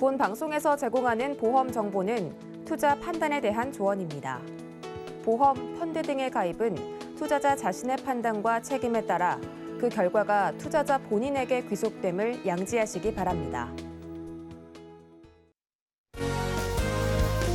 본 방송에서 제공하는 보험 정보는 투자 판단에 대한 조언입니다. 보험, 펀드 등의 가입은 투자자 자신의 판단과 책임에 따라 그 결과가 투자자 본인에게 귀속됨을 양지하시기 바랍니다.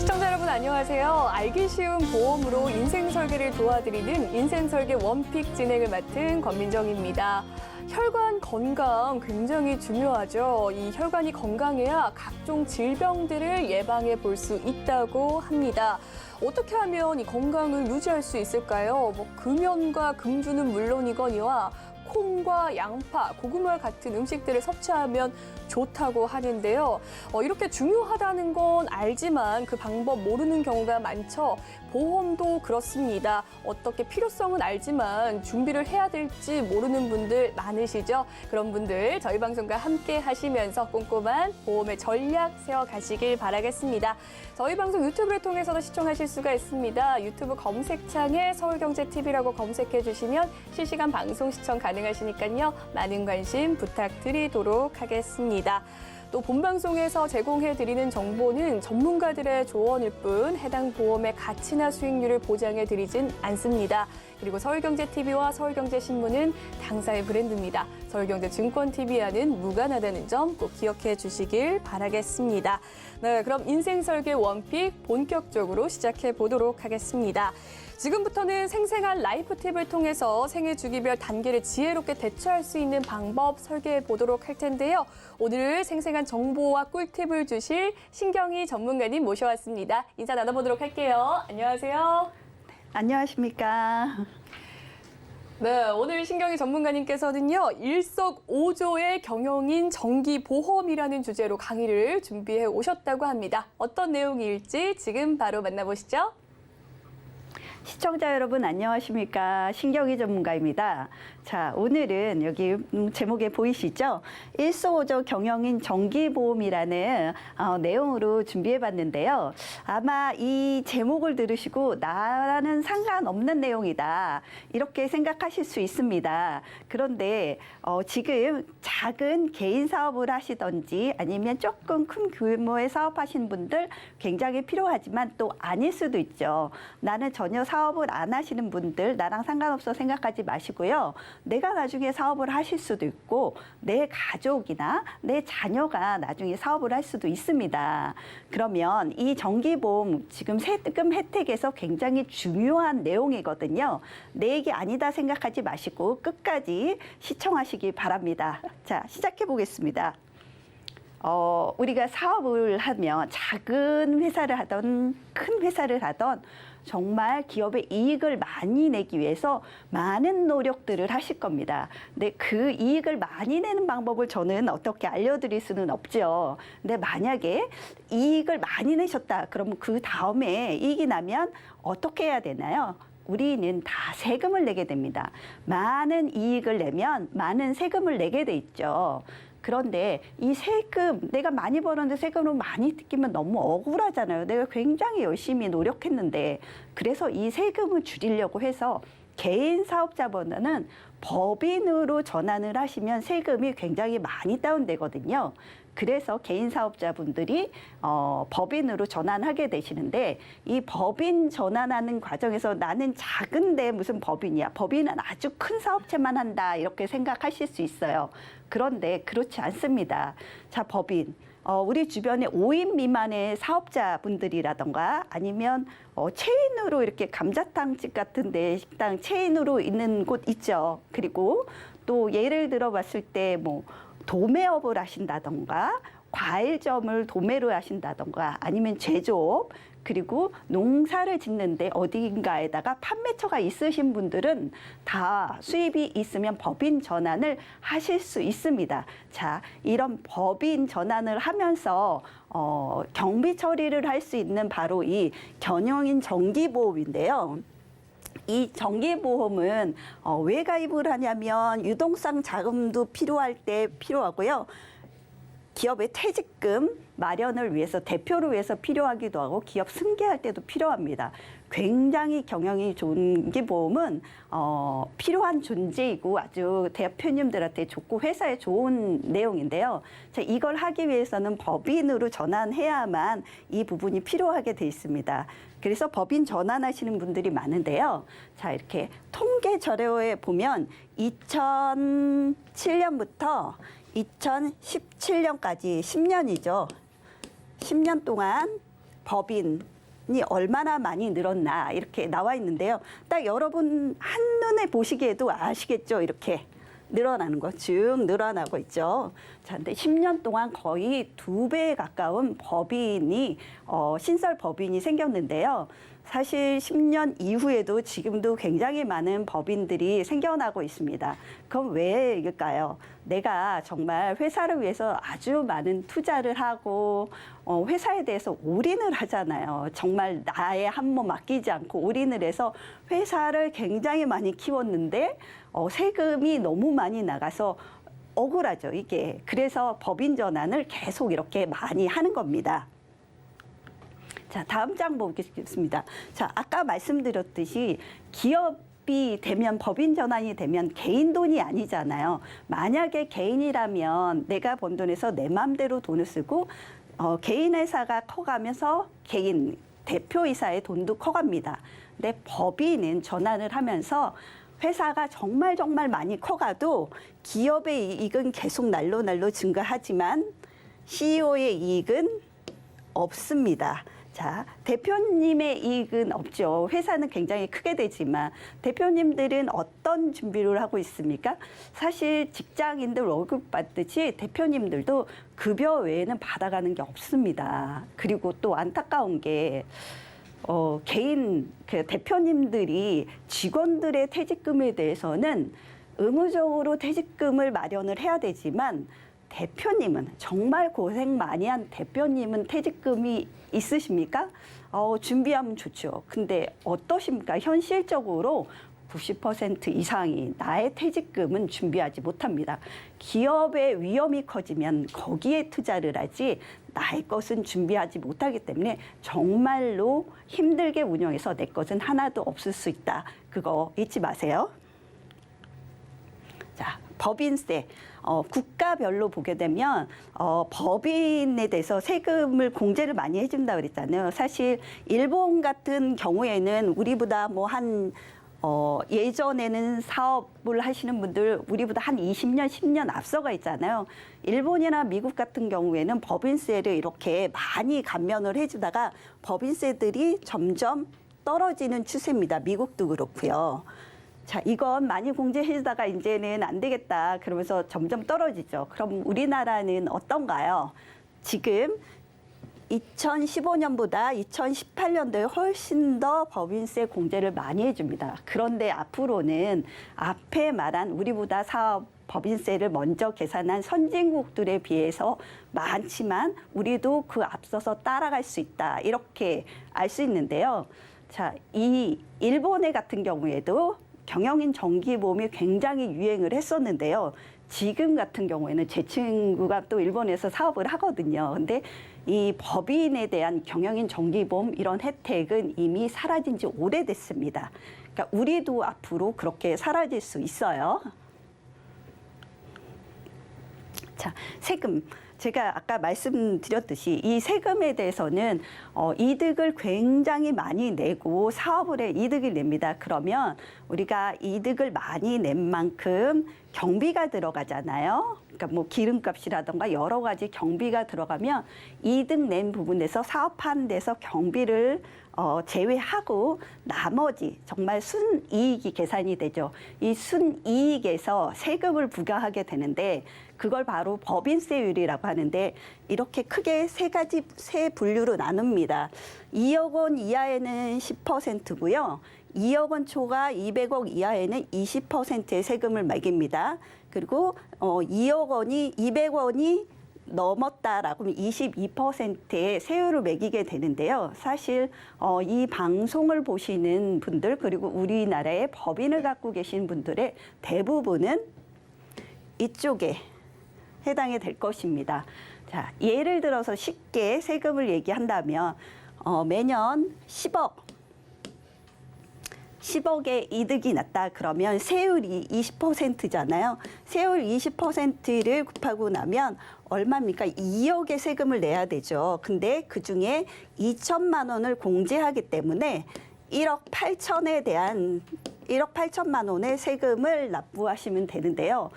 시청자 여러분 안녕하세요. 알기 쉬운 보험으로 인생 설계를 도와드리는 인생 설계 원픽 진행을 맡은 권민정입니다. 혈관 건강 굉장히 중요하죠. 이 혈관이 건강해야 각종 질병들을 예방해 볼 수 있다고 합니다. 어떻게 하면 이 건강을 유지할 수 있을까요? 금연과 금주는 물론이거니와 콩과 양파, 고구마 같은 음식들을 섭취하면 좋다고 하는데요. 이렇게 중요하다는 건 알지만 그 방법 모르는 경우가 많죠. 보험도 그렇습니다. 어떻게 필요성은 알지만 준비를 해야 될지 모르는 분들 많으시죠? 그런 분들 저희 방송과 함께 하시면서 꼼꼼한 보험의 전략 세워가시길 바라겠습니다. 저희 방송 유튜브를 통해서도 시청하실 수가 있습니다. 유튜브 검색창에 서울경제TV라고 검색해 주시면 실시간 방송 시청 가능하시니까요. 많은 관심 부탁드리도록 하겠습니다. 또 본방송에서 제공해드리는 정보는 전문가들의 조언일 뿐 해당 보험의 가치나 수익률을 보장해드리진 않습니다. 그리고 서울경제TV와 서울경제신문은 당사의 브랜드입니다. 서울경제증권TV와는 무관하다는 점 꼭 기억해 주시길 바라겠습니다. 네, 그럼 인생설계 원픽 본격적으로 시작해 보도록 하겠습니다. 지금부터는 생생한 라이프 팁을 통해서 생애 주기별 단계를 지혜롭게 대처할 수 있는 방법 설계해 보도록 할 텐데요. 오늘 생생한 정보와 꿀팁을 주실 신경희 전문가님 모셔왔습니다. 인사 나눠보도록 할게요. 안녕하세요. 안녕하십니까. 네, 오늘 신경희 전문가님께서는요, 일석오조의 경영인 정기보험이라는 주제로 강의를 준비해 오셨다고 합니다. 어떤 내용일지 지금 바로 만나보시죠. 시청자 여러분 안녕하십니까. 신경희 전문가입니다. 자, 오늘은 여기 제목에 보이시죠? 일석오조 경영인 정기보험이라는 내용으로 준비해봤는데요. 아마 이 제목을 들으시고 나라는 상관없는 내용이다 이렇게 생각하실 수 있습니다. 그런데 지금 작은 개인 사업을 하시던지 아니면 조금 큰 규모의 사업하시는 분들 굉장히 필요하지만 또 아닐 수도 있죠. 나는 전혀 사업을 안 하시는 분들 나랑 상관없어 생각하지 마시고요. 내가 나중에 사업을 하실 수도 있고 내 가족이나 내 자녀가 나중에 사업을 할 수도 있습니다. 그러면 이 정기보험 지금 세금 혜택에서 굉장히 중요한 내용이거든요. 내 얘기 아니다 생각하지 마시고 끝까지 시청하시기 바랍니다. 자, 시작해 보겠습니다. 우리가 사업을 하면 작은 회사를 하던 큰 회사를 하던 정말 기업의 이익을 많이 내기 위해서 많은 노력들을 하실 겁니다. 근데 그 이익을 많이 내는 방법을 저는 어떻게 알려드릴 수는 없죠. 근데 만약에 이익을 많이 내셨다. 그러면 그 다음에 이익이 나면 어떻게 해야 되나요? 우리는 다 세금을 내게 됩니다. 많은 이익을 내면 많은 세금을 내게 돼 있죠. 그런데 이 세금, 내가 많이 벌었는데 세금을 많이 뜯기면 너무 억울하잖아요. 내가 굉장히 열심히 노력했는데. 그래서 이 세금을 줄이려고 해서 개인 사업자보다는 법인으로 전환을 하시면 세금이 굉장히 많이 다운되거든요. 그래서 개인 사업자분들이 법인으로 전환하게 되시는데 이 법인 전환하는 과정에서 나는 작은데 무슨 법인이야. 법인은 아주 큰 사업체만 한다 이렇게 생각하실 수 있어요. 그런데 그렇지 않습니다. 자, 법인. 우리 주변에 5인 미만의 사업자분들이라던가 아니면 체인으로 이렇게 감자탕집 같은 데 식당 체인으로 있는 곳 있죠. 그리고 또 예를 들어 봤을 때 뭐 도매업을 하신다던가 과일점을 도매로 하신다던가 아니면 제조업 그리고 농사를 짓는데 어딘가에다가 판매처가 있으신 분들은 다 수입이 있으면 법인 전환을 하실 수 있습니다. 자, 이런 법인 전환을 하면서 경비 처리를 할 수 있는 바로 이 경영인 정기보험인데요. 이 정기보험은 왜 가입을 하냐면 유동성 자금도 필요할 때 필요하고요. 기업의 퇴직금, 마련을 위해서 대표를 위해서 필요하기도 하고 기업 승계할 때도 필요합니다. 굉장히 경영이 좋은 정기보험은 필요한 존재이고 아주 대표님들한테 좋고 회사에 좋은 내용인데요. 자, 이걸 하기 위해서는 법인으로 전환해야만 이 부분이 필요하게 돼 있습니다. 그래서 법인 전환하시는 분들이 많은데요. 자, 이렇게 통계 자료에 보면 2007년부터 2017년까지 10년이죠. 10년 동안 법인이 얼마나 많이 늘었나 이렇게 나와 있는데요. 딱 여러분 한눈에 보시기에도 아시겠죠? 이렇게 늘어나는 거 쭉 늘어나고 있죠. 자, 근데 10년 동안 거의 2배에 가까운 법인이 신설 법인이 생겼는데요. 사실 10년 이후에도 지금도 굉장히 많은 법인들이 생겨나고 있습니다. 그럼 왜일까요? 내가 정말 회사를 위해서 아주 많은 투자를 하고 회사에 대해서 올인을 하잖아요. 정말 나의 한 몸 맡기지 않고 올인을 해서 회사를 굉장히 많이 키웠는데 세금이 너무 많이 나가서 억울하죠, 이게. 그래서 법인 전환을 계속 이렇게 많이 하는 겁니다. 자, 다음 장 보겠습니다. 자, 아까 말씀드렸듯이 기업이 되면 법인 전환이 되면 개인 돈이 아니잖아요. 만약에 개인이라면 내가 번 돈에서 내 마음대로 돈을 쓰고 개인 회사가 커가면서 개인 대표이사의 돈도 커갑니다. 근데 법인은 전환을 하면서 회사가 정말 많이 커가도 기업의 이익은 계속 날로 증가하지만 CEO의 이익은 없습니다. 자, 대표님의 이익은 없죠. 회사는 굉장히 크게 되지만 대표님들은 어떤 준비를 하고 있습니까? 사실 직장인들 월급 받듯이 대표님들도 급여 외에는 받아가는 게 없습니다. 그리고 또 안타까운 게 개인 대표님들이 직원들의 퇴직금에 대해서는 의무적으로 퇴직금을 마련을 해야 되지만 대표님은 정말 고생 많이 한 대표님은 퇴직금이 있으십니까? 준비하면 좋죠. 근데 어떠십니까? 현실적으로 90% 이상이 나의 퇴직금은 준비하지 못합니다. 기업의 위험이 커지면 거기에 투자를 하지 나의 것은 준비하지 못하기 때문에 정말로 힘들게 운영해서 내 것은 하나도 없을 수 있다. 그거 잊지 마세요. 자, 법인세. 국가별로 보게 되면 법인에 대해서 세금을 공제를 많이 해준다 그랬잖아요. 사실 일본 같은 경우에는 우리보다 예전에는 사업을 하시는 분들 우리보다 한 20년, 10년 앞서가 있잖아요. 일본이나 미국 같은 경우에는 법인세를 이렇게 많이 감면을 해주다가 법인세들이 점점 떨어지는 추세입니다. 미국도 그렇고요. 자, 이건 많이 공제해주다가 이제는 안 되겠다 그러면서 점점 떨어지죠. 그럼 우리나라는 어떤가요? 지금 2015년보다 2018년도에 훨씬 더 법인세 공제를 많이 해줍니다. 그런데 앞으로는 앞에 말한 우리보다 사업 법인세를 먼저 계산한 선진국들에 비해서 많지만 우리도 그 앞서서 따라갈 수 있다. 이렇게 알 수 있는데요. 자, 이 일본의 같은 경우에도 경영인 정기보험이 굉장히 유행을 했었는데요. 지금 같은 경우에는 제 친구가 또 일본에서 사업을 하거든요. 근데 이 법인에 대한 경영인 정기보험 이런 혜택은 이미 사라진 지 오래됐습니다. 그러니까 우리도 앞으로 그렇게 사라질 수 있어요. 자, 세금. 제가 아까 말씀드렸듯이 이 세금에 대해서는 이득을 굉장히 많이 내고 사업을 해 이득을 냅니다. 그러면 우리가 이득을 많이 낸 만큼 경비가 들어가잖아요. 그러니까 뭐 기름값이라던가 여러 가지 경비가 들어가면 이득 낸 부분에서 사업하는 데서 경비를 제외하고 나머지 정말 순이익이 계산이 되죠. 이 순이익에서 세금을 부과하게 되는데 그걸 바로 법인세율이라고 하는데 이렇게 크게 세 가지 세 분류로 나눕니다. 2억 원 이하에는 10%고요. 2억 원 초과 200억 이하에는 20%의 세금을 매깁니다. 그리고 200원이 넘었다라고 하면 22%의 세율을 매기게 되는데요. 사실 이 방송을 보시는 분들 그리고 우리나라의 법인을 갖고 계신 분들의 대부분은 이쪽에 해당이 될 것입니다. 자, 예를 들어서 쉽게 세금을 얘기한다면 매년 10억의 이득이 났다 그러면 세율이 20%잖아요. 세율 20%를 곱하고 나면 얼마입니까? 2억의 세금을 내야 되죠. 근데 그중에 2천만 원을 공제하기 때문에 1억 8천만 원의 세금을 납부하시면 되는데요.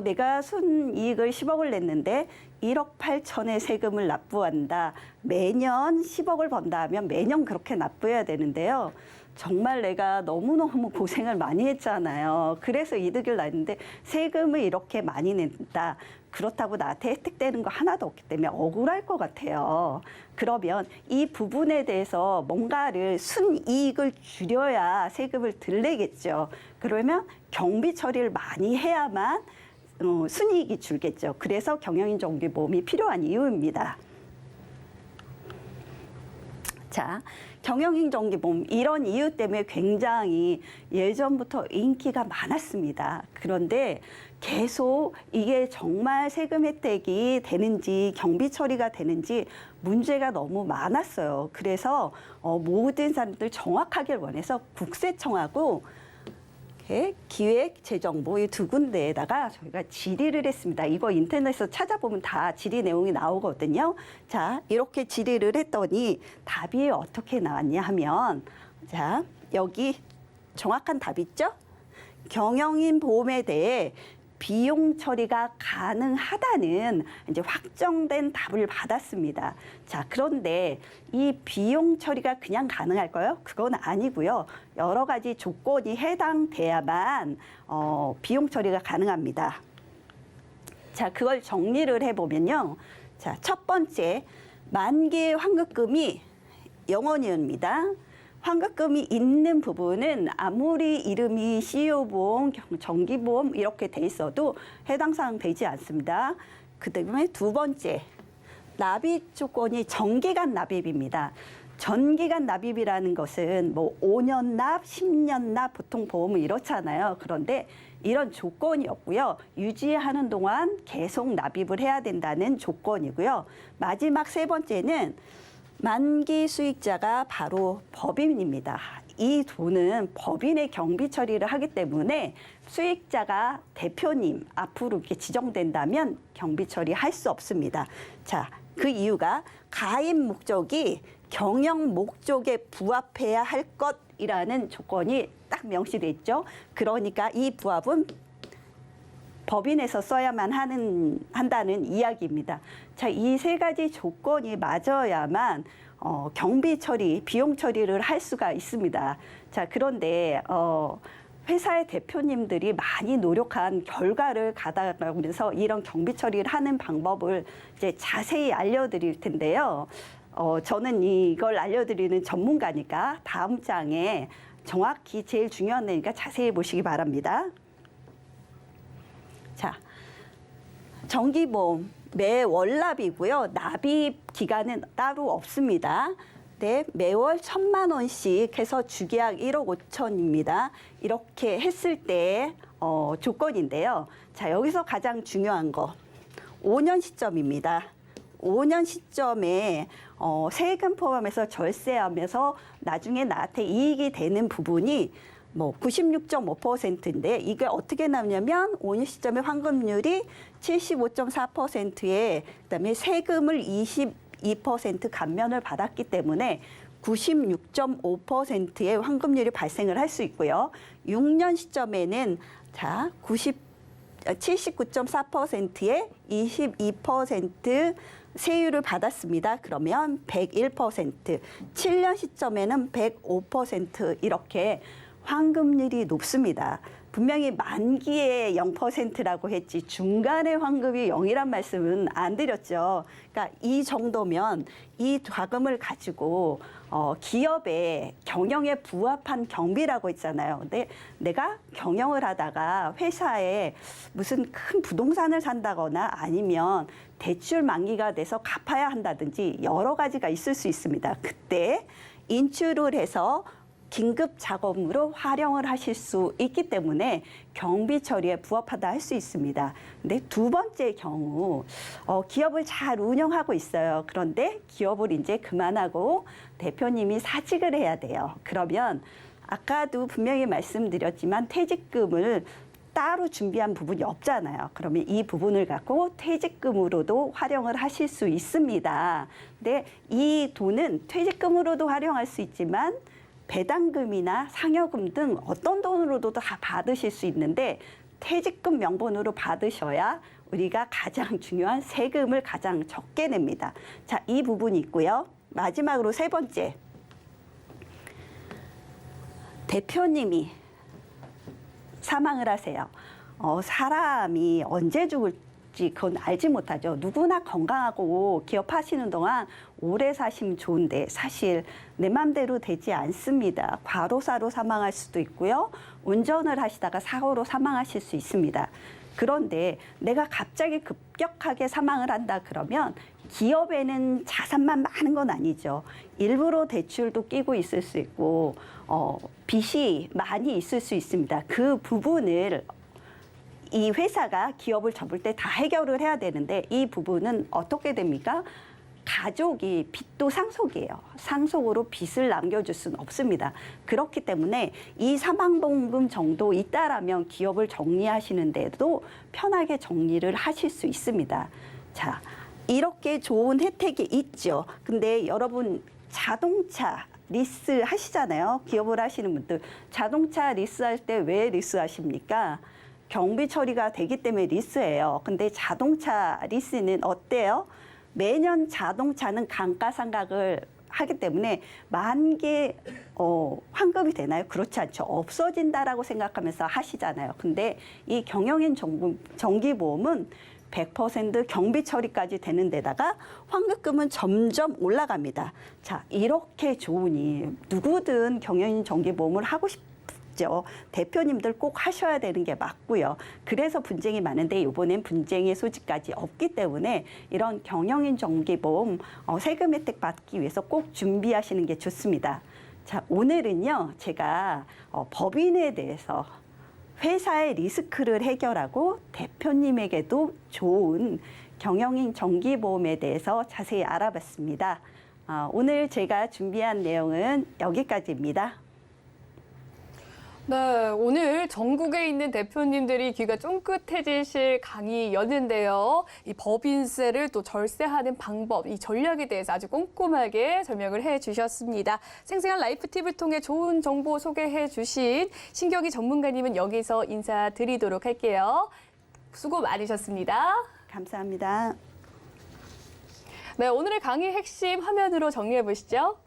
내가 순이익을 10억을 냈는데 1억 8천의 세금을 납부한다. 매년 10억을 번다 하면 매년 그렇게 납부해야 되는데요. 정말 내가 너무너무 고생을 많이 했잖아요. 그래서 이득을 났는데 세금을 이렇게 많이 낸다. 그렇다고 나한테 혜택되는 거 하나도 없기 때문에 억울할 것 같아요. 그러면 이 부분에 대해서 뭔가를 순이익을 줄여야 세금을 덜 내겠죠. 그러면 경비 처리를 많이 해야만 순이익이 줄겠죠. 그래서 경영인 정기보험이 필요한 이유입니다. 자, 경영인 정기보험 이런 이유 때문에 굉장히 예전부터 인기가 많았습니다. 그런데 계속 이게 정말 세금 혜택이 되는지 경비 처리가 되는지 문제가 너무 많았어요. 그래서 모든 사람들 정확하게 원해서 국세청하고 기획재정부 이 두 군데에다가 저희가 질의를 했습니다. 이거 인터넷에서 찾아보면 다 질의 내용이 나오거든요. 자, 이렇게 질의를 했더니 답이 어떻게 나왔냐 하면 자, 여기 정확한 답 있죠? 경영인 보험에 대해 비용 처리가 가능하다는 이제 확정된 답을 받았습니다. 자, 그런데 이 비용 처리가 그냥 가능할까요? 그건 아니고요. 여러 가지 조건이 해당돼야만 비용 처리가 가능합니다. 자, 그걸 정리를 해보면요. 자, 첫 번째, 만기의 환급금이 0원입니다. 환급금이 있는 부분은 아무리 이름이 CEO보험, 정기보험 이렇게 돼 있어도 해당 사항 되지 않습니다. 그다음에 두 번째, 납입 조건이 정기간 납입입니다. 전기간 납입이라는 것은 뭐 5년 납, 10년 납 보통 보험은 이렇잖아요. 그런데 이런 조건이 없고요. 유지하는 동안 계속 납입을 해야 된다는 조건이고요. 마지막 세 번째는 만기 수익자가 바로 법인입니다. 이 돈은 법인의 경비 처리를 하기 때문에 수익자가 대표님 앞으로 이렇게 지정된다면 경비 처리할 수 없습니다. 자, 그 이유가 가입 목적이 경영 목적에 부합해야 할 것이라는 조건이 딱 명시돼 있죠. 그러니까 이 부합은 법인에서 써야만 한다는 이야기입니다. 자, 이 세 가지 조건이 맞아야만 경비 처리, 비용 처리를 할 수가 있습니다. 자, 그런데 회사의 대표님들이 많이 노력한 결과를 가다가면서 이런 경비 처리를 하는 방법을 이제 자세히 알려드릴 텐데요. 저는 이걸 알려드리는 전문가니까 다음 장에 정확히 제일 중요한 내니까 자세히 보시기 바랍니다. 자, 정기보험 매월납이고요. 납입 기간은 따로 없습니다. 네, 매월 1,000만 원씩 해서 주계약 1억 5천입니다. 이렇게 했을 때 조건인데요. 자, 여기서 가장 중요한 거 5년 시점입니다. 5년 시점에 세금 포함해서 절세하면서 나중에 나한테 이익이 되는 부분이 뭐 96.5%인데 이게 어떻게 나오냐면 5년 시점의 환급률이 75.4%에 그다음에 세금을 22% 감면을 받았기 때문에 96.5%의 환급률이 발생을 할 수 있고요. 6년 시점에는 자 79.4%에 22% 세율을 받았습니다. 그러면 101%, 7년 시점에는 105% 이렇게 환급률이 높습니다. 분명히 만기에 0%라고 했지 중간에 환급이 0이란 말씀은 안 드렸죠. 그러니까 이 정도면 이 자금을 가지고 기업의 경영에 부합한 경비라고 했잖아요. 근데 내가 경영을 하다가 회사에 무슨 큰 부동산을 산다거나 아니면 대출 만기가 돼서 갚아야 한다든지 여러 가지가 있을 수 있습니다. 그때 인출을 해서 긴급 작업으로 활용을 하실 수 있기 때문에 경비 처리에 부합하다 할 수 있습니다. 근데 두 번째 경우 기업을 잘 운영하고 있어요. 그런데 기업을 이제 그만하고 대표님이 사직을 해야 돼요. 그러면 아까도 분명히 말씀드렸지만 퇴직금을 따로 준비한 부분이 없잖아요. 그러면 이 부분을 갖고 퇴직금으로도 활용을 하실 수 있습니다. 근데 이 돈은 퇴직금으로도 활용할 수 있지만 배당금이나 상여금 등 어떤 돈으로도 다 받으실 수 있는데 퇴직금 명분으로 받으셔야 우리가 가장 중요한 세금을 가장 적게 냅니다. 자, 이 부분이 있고요. 마지막으로 세 번째. 대표님이 사망을 하세요. 사람이 언제 죽을지 그건 알지 못하죠. 누구나 건강하고 기업하시는 동안 오래 사시면 좋은데 사실 내 맘대로 되지 않습니다. 과로사로 사망할 수도 있고요. 운전을 하시다가 사고로 사망하실 수 있습니다. 그런데 내가 갑자기 급격하게 사망을 한다 그러면 기업에는 자산만 많은 건 아니죠. 일부러 대출도 끼고 있을 수 있고 빚이 많이 있을 수 있습니다. 그 부분을 이 회사가 기업을 접을 때 다 해결을 해야 되는데 이 부분은 어떻게 됩니까? 가족이 빚도 상속이에요. 상속으로 빚을 남겨줄 수는 없습니다. 그렇기 때문에 이 사망보험금 정도 있다라면 기업을 정리하시는데도 편하게 정리를 하실 수 있습니다. 자, 이렇게 좋은 혜택이 있죠. 근데 여러분 자동차 리스 하시잖아요. 기업을 하시는 분들. 자동차 리스할 때 왜 리스하십니까? 경비 처리가 되기 때문에 리스예요. 근데 자동차 리스는 어때요? 매년 자동차는 감가상각을 하기 때문에 만개 환급이 되나요? 그렇지 않죠. 없어진다라고 생각하면서 하시잖아요. 근데 이 경영인 정기보험은 100% 경비 처리까지 되는 데다가 환급금은 점점 올라갑니다. 자, 이렇게 좋으니 누구든 경영인 정기보험을 하고 싶죠. 대표님들 꼭 하셔야 되는 게 맞고요. 그래서 분쟁이 많은데 이번엔 분쟁의 소지까지 없기 때문에 이런 경영인 정기보험 세금 혜택 받기 위해서 꼭 준비하시는 게 좋습니다. 자, 오늘은요. 제가 법인에 대해서 회사의 리스크를 해결하고 대표님에게도 좋은 경영인 정기보험에 대해서 자세히 알아봤습니다. 오늘 제가 준비한 내용은 여기까지입니다. 네, 오늘 전국에 있는 대표님들이 귀가 쫑긋해지실 강의였는데요. 이 법인세를 또 절세하는 방법, 이 전략에 대해서 아주 꼼꼼하게 설명을 해주셨습니다. 생생한 라이프 팁을 통해 좋은 정보 소개해주신 신경희 전문가님은 여기서 인사드리도록 할게요. 수고 많으셨습니다. 감사합니다. 네, 오늘의 강의 핵심 화면으로 정리해 보시죠.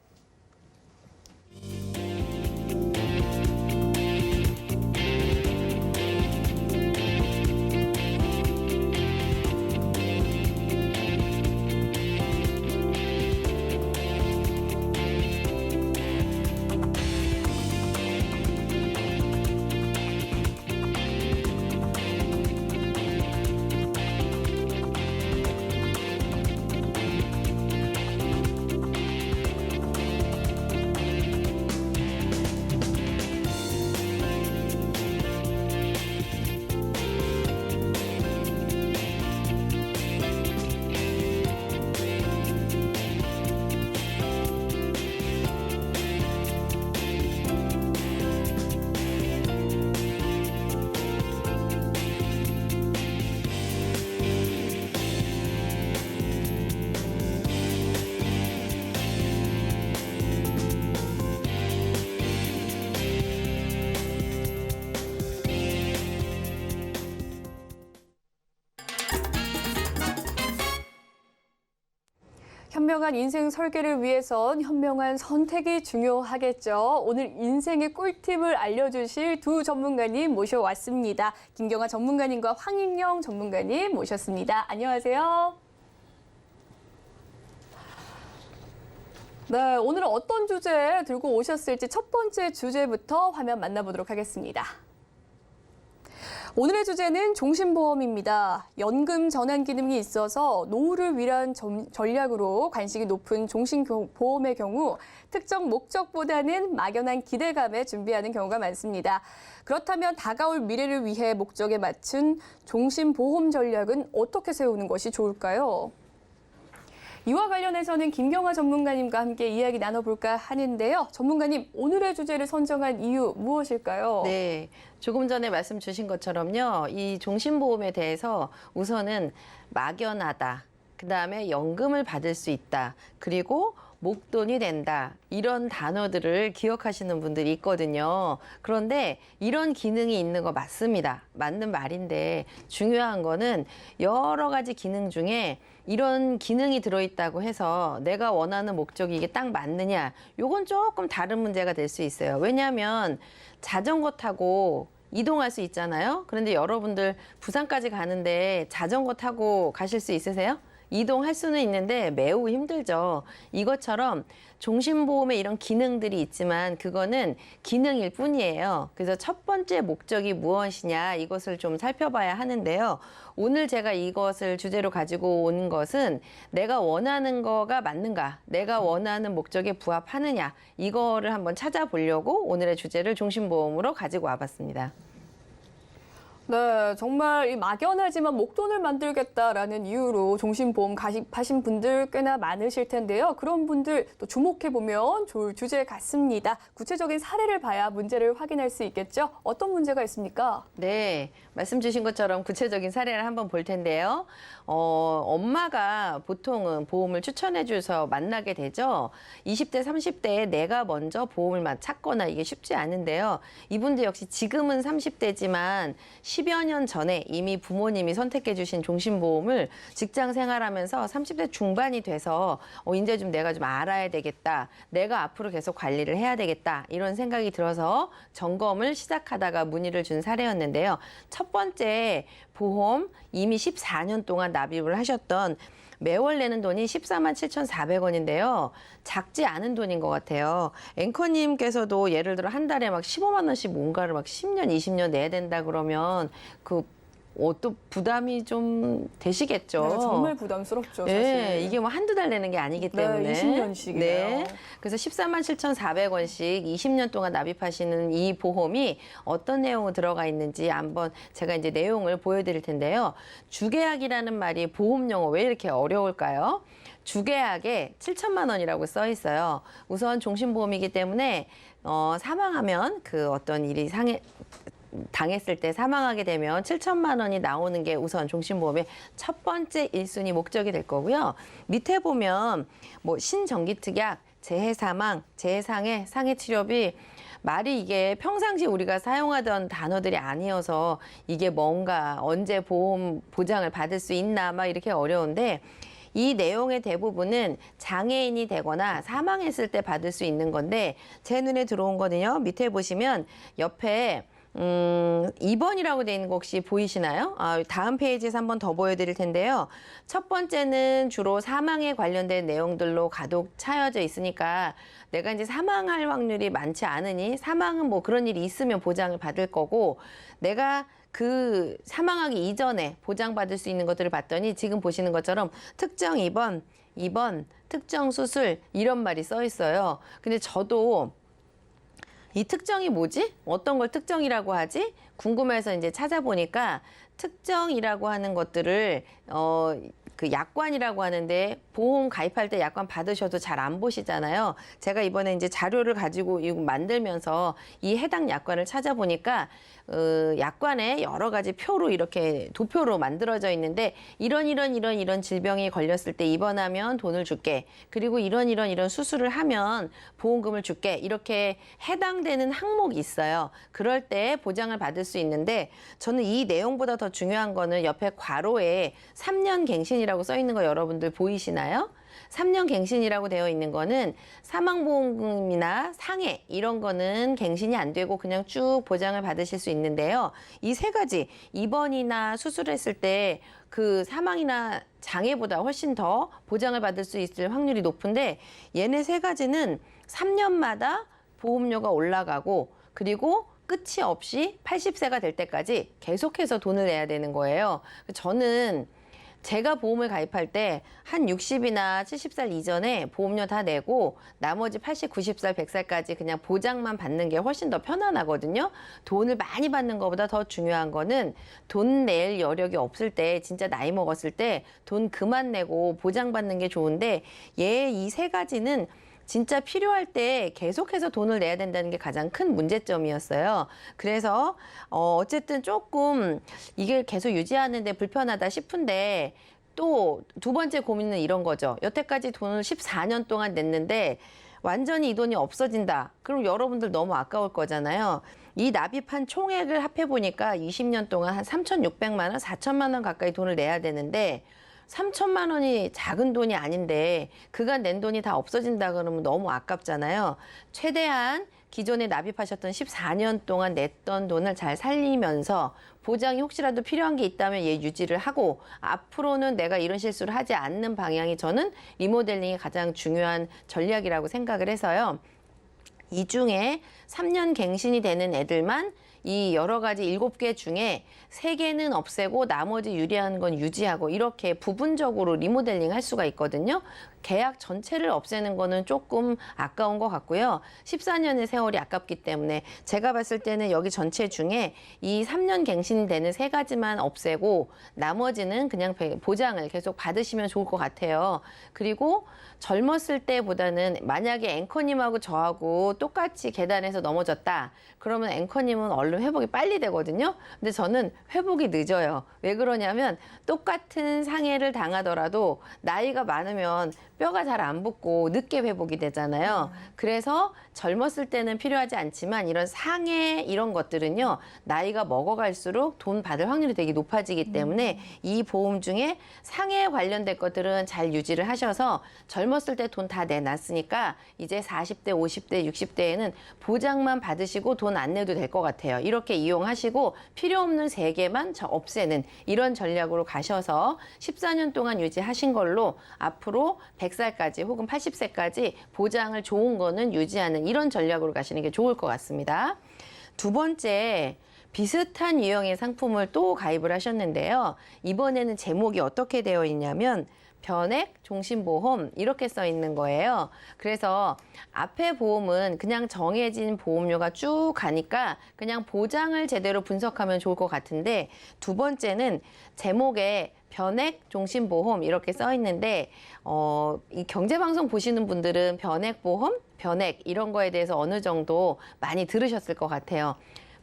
현명한 인생 설계를 위해선 현명한 선택이 중요하겠죠. 오늘 인생의 꿀팁을 알려주실 두 전문가님 모셔왔습니다. 김경아 전문가님과 황인영 전문가님 모셨습니다. 안녕하세요. 네, 오늘은 어떤 주제 들고 오셨을지 첫 번째 주제부터 화면 만나보도록 하겠습니다. 오늘의 주제는 종신보험입니다. 연금 전환 기능이 있어서 노후를 위한 전략으로 관심이 높은 종신보험의 경우 특정 목적보다는 막연한 기대감에 준비하는 경우가 많습니다. 그렇다면 다가올 미래를 위해 목적에 맞춘 종신보험 전략은 어떻게 세우는 것이 좋을까요? 이와 관련해서는 김경화 전문가님과 함께 이야기 나눠볼까 하는데요. 전문가님, 오늘의 주제를 선정한 이유 무엇일까요? 네, 조금 전에 말씀 주신 것처럼요. 이 종신보험에 대해서 우선은 막연하다. 그다음에 연금을 받을 수 있다. 그리고 목돈이 된다. 이런 단어들을 기억하시는 분들이 있거든요. 그런데 이런 기능이 있는 거 맞습니다. 맞는 말인데 중요한 거는 여러 가지 기능 중에 이런 기능이 들어있다고 해서 내가 원하는 목적이 이게 딱 맞느냐, 요건 조금 다른 문제가 될 수 있어요. 왜냐하면 자전거 타고 이동할 수 있잖아요. 그런데 여러분들 부산까지 가는데 자전거 타고 가실 수 있으세요? 이동할 수는 있는데 매우 힘들죠. 이것처럼 종신보험에 이런 기능들이 있지만 그거는 기능일 뿐이에요. 그래서 첫 번째 목적이 무엇이냐 이것을 좀 살펴봐야 하는데요. 오늘 제가 이것을 주제로 가지고 온 것은 내가 원하는 거가 맞는가, 내가 원하는 목적에 부합하느냐 이거를 한번 찾아보려고 오늘의 주제를 종신보험으로 가지고 와봤습니다. 네, 정말 이 막연하지만 목돈을 만들겠다라는 이유로 종신보험 가입하신 분들 꽤나 많으실 텐데요. 그런 분들 또 주목해보면 좋을 주제 같습니다. 구체적인 사례를 봐야 문제를 확인할 수 있겠죠. 어떤 문제가 있습니까? 네, 말씀 주신 것처럼 구체적인 사례를 한번 볼 텐데요. 엄마가 보통은 보험을 추천해 줘서 만나게 되죠. 20대, 30대에 내가 먼저 보험을 찾거나 이게 쉽지 않은데요. 이분들 역시 지금은 30대지만 10여 년 전에 이미 부모님이 선택해 주신 종신보험을 직장 생활하면서 30대 중반이 돼서 이제 좀 내가 좀 알아야 되겠다. 내가 앞으로 계속 관리를 해야 되겠다. 이런 생각이 들어서 점검을 시작하다가 문의를 준 사례였는데요. 첫 번째 보험 이미 14년 동안 납입을 하셨던 매월 내는 돈이 14만 7,400원인데요. 작지 않은 돈인 것 같아요. 앵커님께서도 예를 들어 한 달에 막 15만 원씩 뭔가를 막 10년, 20년 내야 된다 그러면 또 부담이 좀 되시겠죠. 네, 정말 부담스럽죠, 사실. 네, 이게 뭐 한두 달 내는 게 아니기 때문에. 20년씩이네요. 네. 그래서 14만 7,400원씩 20년 동안 납입하시는 이 보험이 어떤 내용이 들어가 있는지 한번 제가 이제 내용을 보여드릴 텐데요. 주계약이라는 말이 보험 용어 왜 이렇게 어려울까요? 주계약에 7천만 원이라고 써 있어요. 우선 종신보험이기 때문에 사망하면 그 어떤 일이 당했을 때 사망하게 되면 7천만 원이 나오는 게 우선 종신보험의 첫 번째 1순위 목적이 될 거고요. 밑에 보면 뭐 신정기특약, 재해사망, 재해상해, 상해치료비 말이 이게 평상시 우리가 사용하던 단어들이 아니어서 이게 뭔가 언제 보험 보장을 받을 수 있나 막 이렇게 어려운데 이 내용의 대부분은 장애인이 되거나 사망했을 때 받을 수 있는 건데 제 눈에 들어온 거는요. 밑에 보시면 옆에 2번이라고 돼 있는 거 혹시 보이시나요? 다음 페이지에서 한번 더 보여드릴 텐데요. 첫 번째는 주로 사망에 관련된 내용들로 가득 차여져 있으니까 내가 이제 사망할 확률이 많지 않으니 사망은 뭐 그런 일이 있으면 보장을 받을 거고 내가 그 사망하기 이전에 보장받을 수 있는 것들을 봤더니 지금 보시는 것처럼 특정 입원, 특정 수술 이런 말이 써 있어요. 근데 저도 이 특정이 뭐지? 어떤 걸 특정이라고 하지? 궁금해서 이제 찾아보니까 특정이라고 하는 것들을 그 약관이라고 하는데 보험 가입할 때 약관 받으셔도 잘 안 보시잖아요. 제가 이번에 이제 자료를 가지고 이거 만들면서 이 해당 약관을 찾아보니까 약관에 여러 가지 표로 이렇게 도표로 만들어져 있는데 이런 질병이 걸렸을 때 입원하면 돈을 줄게. 그리고 이런 수술을 하면 보험금을 줄게. 이렇게 해당되는 항목이 있어요. 그럴 때 보장을 받을 수 있는데 저는 이 내용보다 더 중요한 거는 옆에 괄호에 3년 갱신이라고 써 있는 거 여러분들 보이시나요? 3년 갱신이라고 되어 있는 거는 사망보험금이나 상해 이런 거는 갱신이 안 되고 그냥 쭉 보장을 받으실 수 있는데요. 이 세 가지 입원이나 수술했을 때 그 사망이나 장애보다 훨씬 더 보장을 받을 수 있을 확률이 높은데 얘네 세 가지는 3년마다 보험료가 올라가고 그리고 끝이 없이 80세가 될 때까지 계속해서 돈을 내야 되는 거예요. 저는 제가 보험을 가입할 때 한 60이나 70살 이전에 보험료 다 내고 나머지 80, 90살, 100살까지 그냥 보장만 받는 게 훨씬 더 편안하거든요. 돈을 많이 받는 것보다 더 중요한 거는 돈 낼 여력이 없을 때, 진짜 나이 먹었을 때 돈 그만 내고 보장받는 게 좋은데, 얘 이 세 가지는 진짜 필요할 때 계속해서 돈을 내야 된다는 게 가장 큰 문제점이었어요. 그래서 어쨌든 조금 이게 계속 유지하는데 불편하다 싶은데, 또 두 번째 고민은 이런 거죠. 여태까지 돈을 14년 동안 냈는데 완전히 이 돈이 없어진다. 그럼 여러분들 너무 아까울 거잖아요. 이 납입한 총액을 합해보니까 20년 동안 한 3,600만 원, 4천만 원 가까이 돈을 내야 되는데, 3천만 원이 작은 돈이 아닌데 그간 낸 돈이 다 없어진다 그러면 너무 아깝잖아요. 최대한 기존에 납입하셨던 14년 동안 냈던 돈을 잘 살리면서 보장이 혹시라도 필요한 게 있다면 얘 유지를 하고, 앞으로는 내가 이런 실수를 하지 않는 방향이 저는 리모델링이 가장 중요한 전략이라고 생각을 해서요. 이 중에 3년 갱신이 되는 애들만 이 여러 가지 7개 중에 3개는 없애고 나머지 유리한 건 유지하고, 이렇게 부분적으로 리모델링 할 수가 있거든요. 계약 전체를 없애는 거는 조금 아까운 것 같고요. 14년의 세월이 아깝기 때문에 제가 봤을 때는 여기 전체 중에 이 3년 갱신되는 3가지만 없애고 나머지는 그냥 보장을 계속 받으시면 좋을 것 같아요. 그리고 젊었을 때보다는 만약에 앵커님하고 저하고 똑같이 계단에서 넘어졌다. 그러면 앵커님은 얼른 회복이 빨리 되거든요. 근데 저는 회복이 늦어요. 왜 그러냐면 똑같은 상해를 당하더라도 나이가 많으면 뼈가 잘 안 붙고 늦게 회복이 되잖아요. 그래서 젊었을 때는 필요하지 않지만 이런 상해 이런 것들은요, 나이가 먹어갈수록 돈 받을 확률이 되게 높아지기 때문에 이 보험 중에 상해에 관련된 것들은 잘 유지를 하셔서 젊었을 때 돈 다 내놨으니까 이제 40대, 50대, 60대에는 보장만 받으시고 돈 안 내도 될 것 같아요. 이렇게 이용하시고 필요 없는 3개만 없애는 이런 전략으로 가셔서 14년 동안 유지하신 걸로 앞으로 100살까지 혹은 80세까지 보장을 좋은 거는 유지하는 이런 전략으로 가시는 게 좋을 것 같습니다. 두 번째, 비슷한 유형의 상품을 또 가입을 하셨는데요. 이번에는 제목이 어떻게 되어 있냐면 변액 종신보험 이렇게 써 있는 거예요. 그래서 앞에 보험은 그냥 정해진 보험료가 쭉 가니까 그냥 보장을 제대로 분석하면 좋을 것 같은데, 두 번째는 제목에 변액 종신보험 이렇게 써 있는데, 이 경제방송 보시는 분들은 변액보험, 변액 이런 거에 대해서 어느 정도 많이 들으셨을 것 같아요.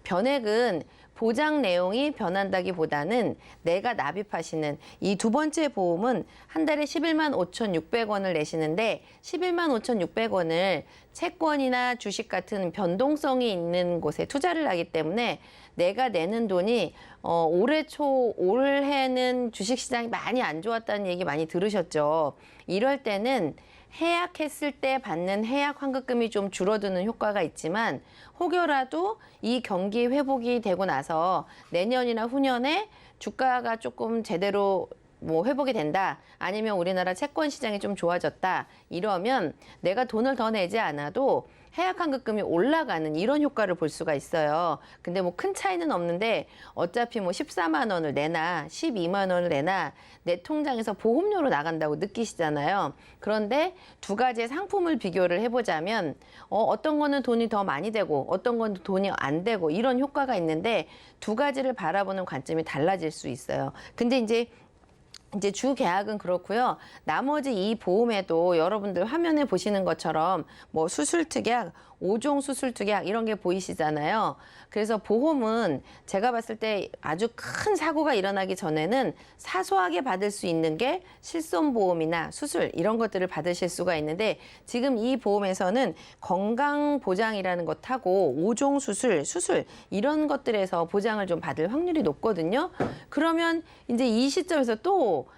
변액은 보장 내용이 변한다기보다는 내가 납입하시는 이 두 번째 보험은 한 달에 11만 5,600원을 내시는데 11만 5,600원을 채권이나 주식 같은 변동성이 있는 곳에 투자를 하기 때문에 내가 내는 돈이 올해는 주식시장이 많이 안 좋았다는 얘기 많이 들으셨죠. 이럴 때는 해약했을 때 받는 해약 환급금이 좀 줄어드는 효과가 있지만, 혹여라도 이 경기 회복이 되고 나서 내년이나 후년에 주가가 조금 제대로 회복이 된다, 아니면 우리나라 채권 시장이 좀 좋아졌다, 이러면 내가 돈을 더 내지 않아도 해약 환급금이 올라가는 이런 효과를 볼 수가 있어요. 근데 큰 차이는 없는데 어차피 14만 원을 내나 12만 원을 내나 내 통장에서 보험료로 나간다고 느끼시잖아요. 그런데 두 가지의 상품을 비교를 해보자면 어떤 거는 돈이 더 많이 되고 어떤 건 돈이 안 되고 이런 효과가 있는데, 두 가지를 바라보는 관점이 달라질 수 있어요. 근데 이제 주 계약은 그렇고요. 나머지 이 보험에도 여러분들 화면에 보시는 것처럼 수술 특약, 5종 수술 특약 이런 게 보이시잖아요. 그래서 보험은 제가 봤을 때 아주 큰 사고가 일어나기 전에는 사소하게 받을 수 있는 게 실손보험이나 수술 이런 것들을 받으실 수가 있는데, 지금 이 보험에서는 건강보장이라는 것하고 5종 수술 이런 것들에서 보장을 좀 받을 확률이 높거든요. 그러면 이제 이 시점에서 또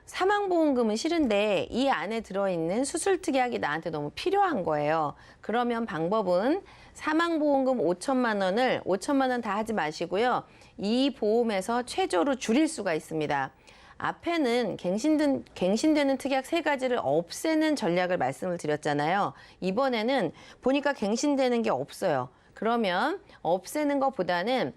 사망보험금은 싫은데 이 안에 들어있는 수술특약이 나한테 너무 필요한 거예요. 그러면 방법은 사망보험금 5천만 원을 5천만 원 다 하지 마시고요. 이 보험에서 최저로 줄일 수가 있습니다. 앞에는 갱신되는 특약 3가지를 없애는 전략을 말씀을 드렸잖아요. 이번에는 보니까 갱신되는 게 없어요. 그러면 없애는 것보다는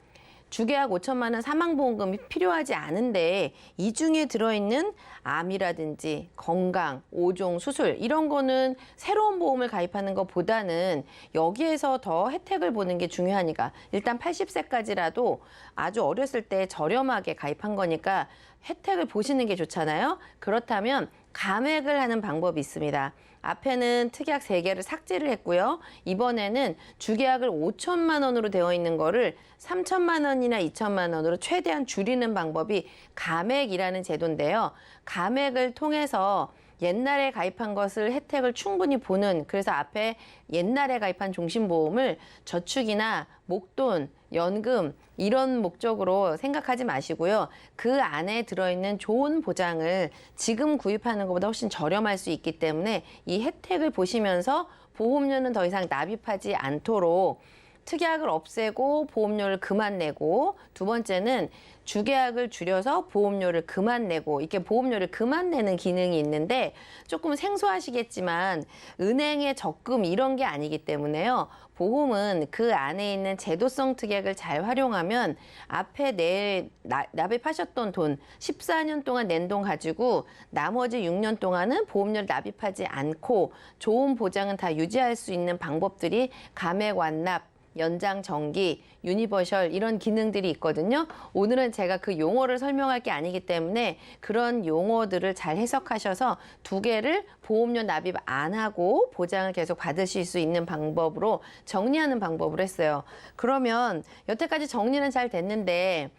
주계약 5천만 원 사망보험금이 필요하지 않은데 이 중에 들어있는 암이라든지 건강, 5종, 수술 이런 거는 새로운 보험을 가입하는 것보다는 여기에서 더 혜택을 보는 게 중요하니까 일단 80세까지라도 아주 어렸을 때 저렴하게 가입한 거니까 혜택을 보시는 게 좋잖아요. 그렇다면 감액을 하는 방법이 있습니다. 앞에는 특약 3개를 삭제를 했고요. 이번에는 주계약을 5천만 원으로 되어 있는 거를 3천만 원이나 2천만 원으로 최대한 줄이는 방법이 감액이라는 제도인데요. 감액을 통해서 옛날에 가입한 것을 혜택을 충분히 보는, 그래서 앞에 옛날에 가입한 종신보험을 저축이나 목돈, 연금 이런 목적으로 생각하지 마시고요. 그 안에 들어있는 좋은 보장을 지금 구입하는 것보다 훨씬 저렴할 수 있기 때문에 이 혜택을 보시면서 보험료는 더 이상 납입하지 않도록 특약을 없애고 보험료를 그만 내고, 두 번째는 주계약을 줄여서 보험료를 그만 내고, 이렇게 보험료를 그만 내는 기능이 있는데 조금 생소하시겠지만 은행의 적금 이런 게 아니기 때문에요. 보험은 그 안에 있는 제도성 특약을 잘 활용하면 앞에 납입하셨던 돈 14년 동안 낸 돈 가지고 나머지 6년 동안은 보험료를 납입하지 않고 좋은 보장은 다 유지할 수 있는 방법들이 감액 완납, 연장 정기, 유니버셜 이런 기능들이 있거든요. 오늘은 제가 그 용어를 설명할 게 아니기 때문에 그런 용어들을 잘 해석하셔서 2개를 보험료 납입 안 하고 보장을 계속 받으실 수 있는 방법으로 정리하는 방법으로 했어요. 그러면 여태까지 정리는 잘 됐는데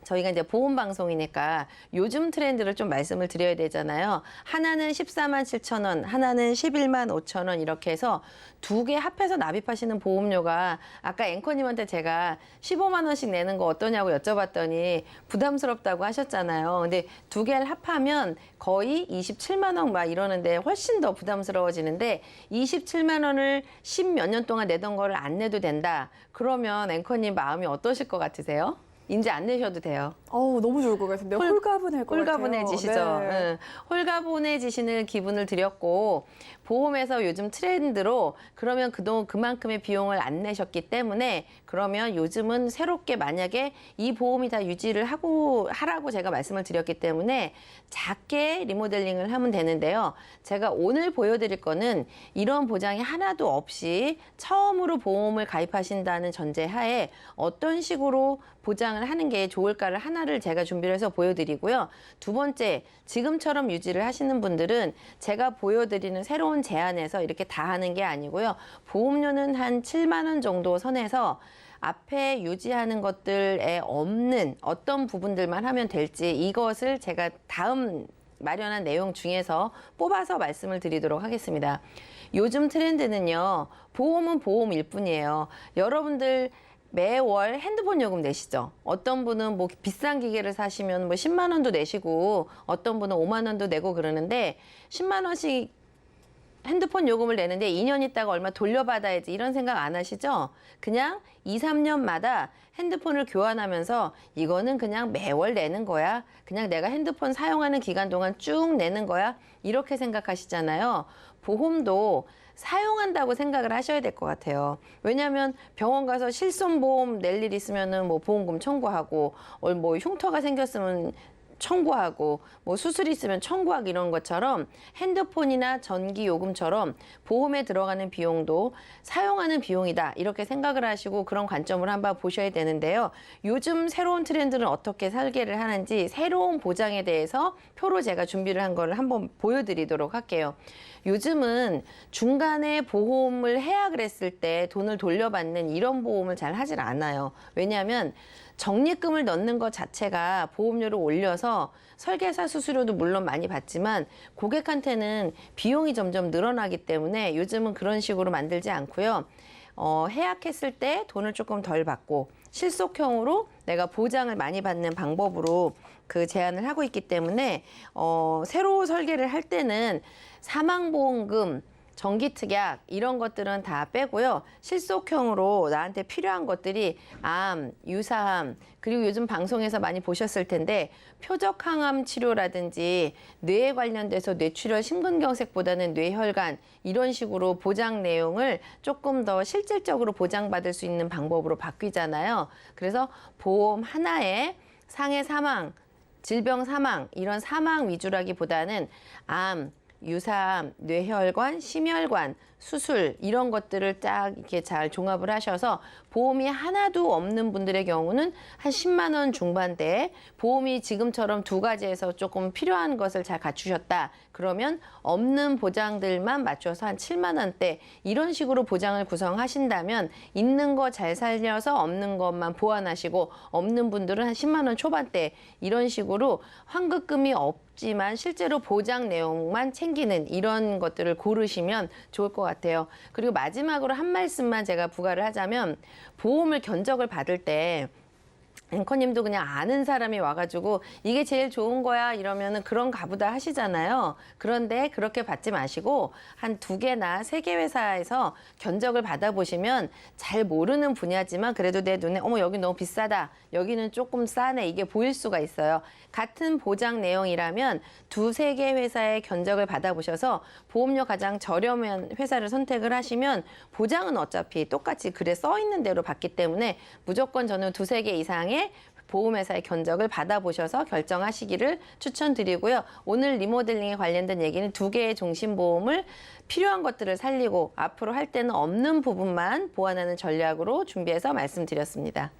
저희가 이제 보험 방송이니까 요즘 트렌드를 좀 말씀을 드려야 되잖아요. 하나는 14만 7천 원, 하나는 11만 5천 원 이렇게 해서 2개 합해서 납입하시는 보험료가 아까 앵커님한테 제가 15만 원씩 내는 거 어떠냐고 여쭤봤더니 부담스럽다고 하셨잖아요. 근데 2개를 합하면 거의 27만 원 막 이러는데 훨씬 더 부담스러워지는데 27만 원을 10몇 년 동안 내던 거를 안 내도 된다. 그러면 앵커님 마음이 어떠실 것 같으세요? 이제 안 내셔도 돼요. 너무 좋을 것 같은데요. 홀가분할 것 같아요. 홀가분해지시죠. 네. 응. 홀가분해지시는 기분을 드렸고, 보험에서 요즘 트렌드로 그러면 그동안 그만큼의 비용을 안 내셨기 때문에 그러면 요즘은 새롭게 만약에 이 보험이 다 유지를 하라고 제가 말씀을 드렸기 때문에 작게 리모델링을 하면 되는데요. 제가 오늘 보여드릴 거는 이런 보장이 하나도 없이 처음으로 보험을 가입하신다는 전제하에 어떤 식으로 보장을 하는 게 좋을까를 하나를 제가 준비를 해서 보여드리고요. 두 번째, 지금처럼 유지를 하시는 분들은 제가 보여드리는 새로운 제안에서 이렇게 다 하는 게 아니고요. 보험료는 한 7만 원 정도 선에서 앞에 유지하는 것들에 없는 어떤 부분들만 하면 될지 이것을 제가 다음 마련한 내용 중에서 뽑아서 말씀을 드리도록 하겠습니다. 요즘 트렌드는요. 보험은 보험일 뿐이에요. 여러분들 매월 핸드폰 요금 내시죠. 어떤 분은 뭐 비싼 기계를 사시면 뭐 10만 원도 내시고 어떤 분은 5만 원도 내고 그러는데 10만 원씩 핸드폰 요금을 내는데 2년 있다가 얼마 돌려받아야지 이런 생각 안 하시죠? 그냥 2, 3년마다 핸드폰을 교환하면서 이거는 그냥 매월 내는 거야. 그냥 내가 핸드폰 사용하는 기간 동안 쭉 내는 거야. 이렇게 생각하시잖아요. 보험도 사용한다고 생각을 하셔야 될 것 같아요. 왜냐하면 병원 가서 실손보험 낼 일 있으면은 뭐 보험금 청구하고, 뭐 흉터가 생겼으면 청구하고, 뭐 수술이 있으면 청구하고 이런 것처럼 핸드폰이나 전기 요금처럼 보험에 들어가는 비용도 사용하는 비용이다 이렇게 생각을 하시고 그런 관점을 한번 보셔야 되는데요. 요즘 새로운 트렌드는 어떻게 설계를 하는지 새로운 보장에 대해서 표로 제가 준비를 한 거를 한번 보여드리도록 할게요. 요즘은 중간에 보험을 해약을 했을 때 돈을 돌려받는 이런 보험을 잘 하질 않아요. 왜냐하면 적립금을 넣는 것 자체가 보험료를 올려서 설계사 수수료도 물론 많이 받지만 고객한테는 비용이 점점 늘어나기 때문에 요즘은 그런 식으로 만들지 않고요. 해약했을 때 돈을 조금 덜 받고 실속형으로 내가 보장을 많이 받는 방법으로 그 제안을 하고 있기 때문에 새로 설계를 할 때는 사망보험금, 정기특약 이런 것들은 다 빼고요. 실속형으로 나한테 필요한 것들이 암, 유사암, 그리고 요즘 방송에서 많이 보셨을 텐데 표적항암 치료라든지 뇌에 관련돼서 뇌출혈 심근경색보다는 뇌혈관 이런 식으로 보장 내용을 조금 더 실질적으로 보장받을 수 있는 방법으로 바뀌잖아요. 그래서 보험 하나에 상해 사망, 질병 사망 이런 사망 위주라기보다는 암, 유사암, 뇌혈관, 심혈관, 수술 이런 것들을 딱 이렇게 잘 종합을 하셔서 보험이 하나도 없는 분들의 경우는 한 10만 원 중반대에 보험이 지금처럼 두 가지에서 조금 필요한 것을 잘 갖추셨다. 그러면 없는 보장들만 맞춰서 한 7만 원대 이런 식으로 보장을 구성하신다면 있는 거 잘 살려서 없는 것만 보완하시고 없는 분들은 한 10만 원 초반대 이런 식으로 환급금이 없지만 실제로 보장 내용만 챙기는 이런 것들을 고르시면 좋을 것 같아요. 그리고 마지막으로 한 말씀만 제가 부과를 하자면 보험을 견적을 받을 때 앵커님도 그냥 아는 사람이 와가지고 이게 제일 좋은 거야 이러면은 그런가 보다 하시잖아요. 그런데 그렇게 받지 마시고 한 2개나 3개 회사에서 견적을 받아보시면 잘 모르는 분야지만 그래도 내 눈에 어머 여기 너무 비싸다 여기는 조금 싸네 이게 보일 수가 있어요. 같은 보장 내용이라면 2-3개 회사의 견적을 받아보셔서 보험료 가장 저렴한 회사를 선택을 하시면 보장은 어차피 똑같이 글에 써 있는 대로 받기 때문에 무조건 저는 2-3개 이상의 보험회사의 견적을 받아보셔서 결정하시기를 추천드리고요. 오늘 리모델링에 관련된 얘기는 2개의 종신보험을 필요한 것들을 살리고 앞으로 할 때는 없는 부분만 보완하는 전략으로 준비해서 말씀드렸습니다.